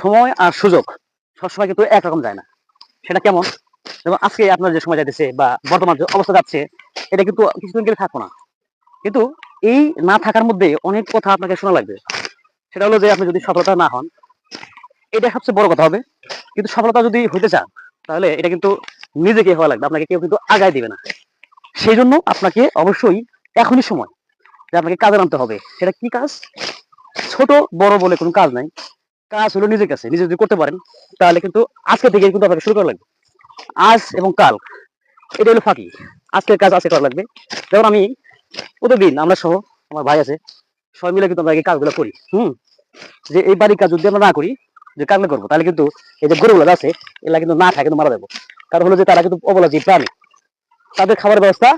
সময় আর সুযোগ সবসময় কিন্তু একরকম যায় না। সেটা কেমন? যেমন আজকে আপনার যে সময় যাইতেছে বা বর্তমান যে অবস্থা যাচ্ছে, এটা কিন্তু কিছুদিন গেলে থাকবো না। কিন্তু এই না থাকার মধ্যে অনেক কথা আপনাকে শোনা লাগবে। সেটা হলো যে আপনি যদি সফলতা না হন, এটা সবচেয়ে বড় কথা হবে। কিন্তু সফলতা যদি হইতে চান, তাহলে এটা কিন্তু নিজেকে হওয়া লাগবে। আপনাকে কেউ কিন্তু আগায় দিবে না। সেইজন্য আপনাকে অবশ্যই এখনই সময় যে আপনাকে কাজে নামতে হবে। সেটা কি কাজ? ছোট বড় বলে কোনো কাজ নাই। কাজ হলো নিজের কাছে। নিজে যদি করতে পারেন, তাহলে কিন্তু আজকে থেকেই কিন্তু আপনাকে শুরু করা লাগবে। আজ এবং কাল এটা হলো ফাঁকি। আজকের কাজ আজকে করা লাগবে। যেমন আমি প্রতিদিন আমরা সহ আমার ভাই আছে, সবাই মিলে কিন্তু আমরা এই কাজগুলো করি। যে এই বাড়ির কাজ যদি আমরা না করি, যে কাজগুলো করবো, তাহলে কিন্তু এই যে গরুগুলো আছে, এগুলা কিন্তু না খায় কিন্তু মারা যাবো। কারণ হলো যে তারা কিন্তু অবলা জীব প্রাণী। তাদের খাবারের ব্যবস্থা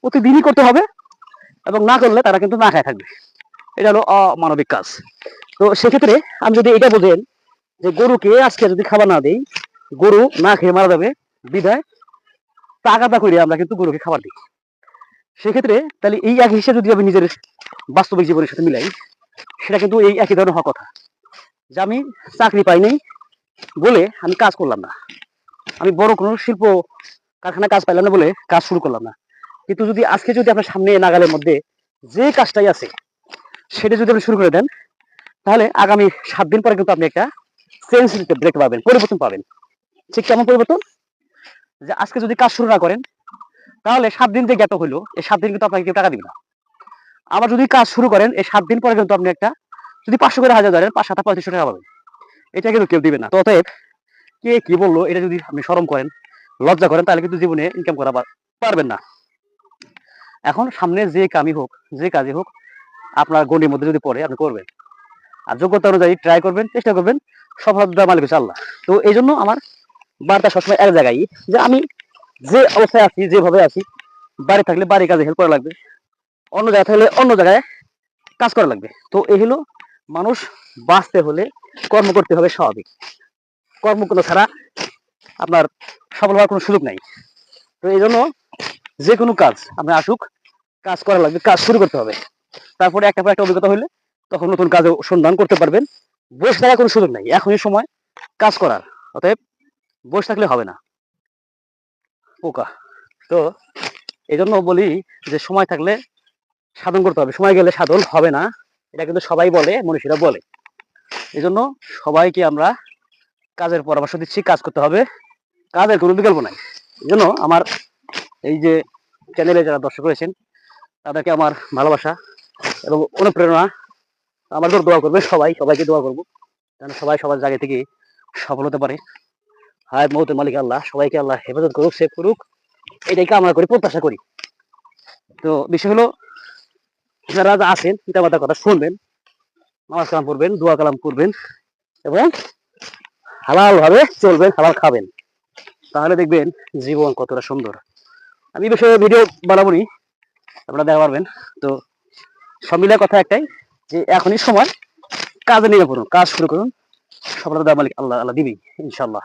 প্রতিদিনই করতে হবে, এবং না করলে তারা কিন্তু না খায় থাকবে। এটা হলো অমানবিক কাজ। তো সেক্ষেত্রে আমি যদি এটা বোঝেন যে গরুকে আজকে যদি খাবার না দেই, গরু না খেয়ে মারা যাবে, বিধায় তাগাদা করে আমরা কিন্তু গরুকে খাবার দিই। সেক্ষেত্রে তাহলে এই এক হিসেবে যদি আমি নিজের বাস্তবিক জীবনের সাথে মিলাই, সেটা কিন্তু এই একই ধরনের হওয়ার কথা। যে আমি চাকরি পাই নাই বলে আমি কাজ করলাম না, আমি বড় কোনো শিল্প কারখানায় কাজ পাইলাম না বলে কাজ শুরু করলাম না। কিন্তু যদি আজকে যদি আপনার সামনে নাগালের মধ্যে যে কাজটাই আছে, সেটা যদি আপনি শুরু করে দেন, তাহলে আগামী 7 দিন পরে কিন্তু আপনি একটা চেঞ্জ দেখতে পাবেন, পরিবর্তন পাবেন। ঠিক কেমন পরিবর্তন? যে আজকে যদি কাজ শুরু না করেন, তাহলে 7 দিন যে গ্যাপ হইলো, এই 7 দিন কিন্তু আপনাকে কেউ টাকা দিবে না। আবার যদি কাজ শুরু করেন, এই 7 দিন পরে কিন্তু আপনি একটা, যদি 500 করে হাজার ধরেন, 5 7 3500 টাকা পাবেন। এটা কিন্তু কেউ দিবে না। তো অতএব কে কি বললো এটা যদি আপনি শরম করেন, লজ্জা করেন, তাহলে কিন্তু জীবনে ইনকাম করা পারবেন না। এখন সামনে যে কামই হোক, যে কাজই হোক, আপনার গণ্ডির মধ্যে যদি পড়ে আপনি করবেন, আর যোগ্যতা অনুযায়ী ট্রাই করবেন, চেষ্টা করবেন। সফলতার মালিক হচ্ছে আল্লাহ। তো এই জন্য আমার বার্তা সবসময় এক জায়গায়, যে আমি যে অবস্থায় আছি, যেভাবে আছি, বাড়ি থাকলে বাড়ির কাজে হেল্প করা লাগবে, অন্য জায়গায় থাকলে অন্য জায়গায় কাজ করা লাগবে। তো এই হলো মানুষ। বাঁচতে হলে কর্ম করতে হবে, স্বাভাবিক। কর্ম কোনো ছাড়া আপনার সফল হওয়ার কোনো সুযোগ নাই। তো এই জন্য যে কোনো কাজ আপনার আসুক, কাজ করা লাগবে, কাজ শুরু করতে হবে। তারপরে একটা পর একটা অভিজ্ঞতা হলে তখন নতুন কাজে সন্ধান করতে পারবেন। বসে থাকার কোনো সুযোগ নাই, এখনই সময় কাজ করার। অতএব বসে থাকলে হবে না, পোকা। তো এই জন্য বলি যে সময় থাকলে সাধন করতে হবে, সময় গেলে সাধন হবে না। এটা কিন্তু সবাই বলে, মনীষীরা বলে। এই জন্য সবাইকে আমরা কাজের পরামর্শ দিচ্ছি, কাজ করতে হবে, কাজের কোনো বিকল্প নাই। এই জন্য আমার এই যে চ্যানেলে যারা দর্শক রয়েছেন, তাদেরকে আমার ভালোবাসা এবং অনুপ্রেরণা। আমার জন্য দোয়া করবে, সবাইকে দোয়া করবো, যেন সবাই সবার জায়গা থেকে সফল হতে পারে। হায় মৌতের মালিক আল্লাহ, সবাইকে আল্লাহ হেফাজত করুক, সেভ করুক, এটাই কামনা করি, প্রত্যাশা করি। তো বিষয় হলো, যারা আছেন পিতা মাতার কথা শুনবেন, নামাজ কালাম পড়বেন, দোয়া কালাম করবেন, এবং হালাল ভাবে চলবেন, হালাল খাবেন। তাহলে দেখবেন জীবন কতটা সুন্দর। আমি এই বিষয়ে ভিডিও বানাবনি, আপনারা দেখা পারবেন। তো সব মিলে কথা একটাই, যে এখনই সময়, কাজে নেমে পড়ুন, কাজ শুরু করুন। সফলতা মালিক আল্লাহ, আল্লাহ দিবেই ইনশাল্লাহ।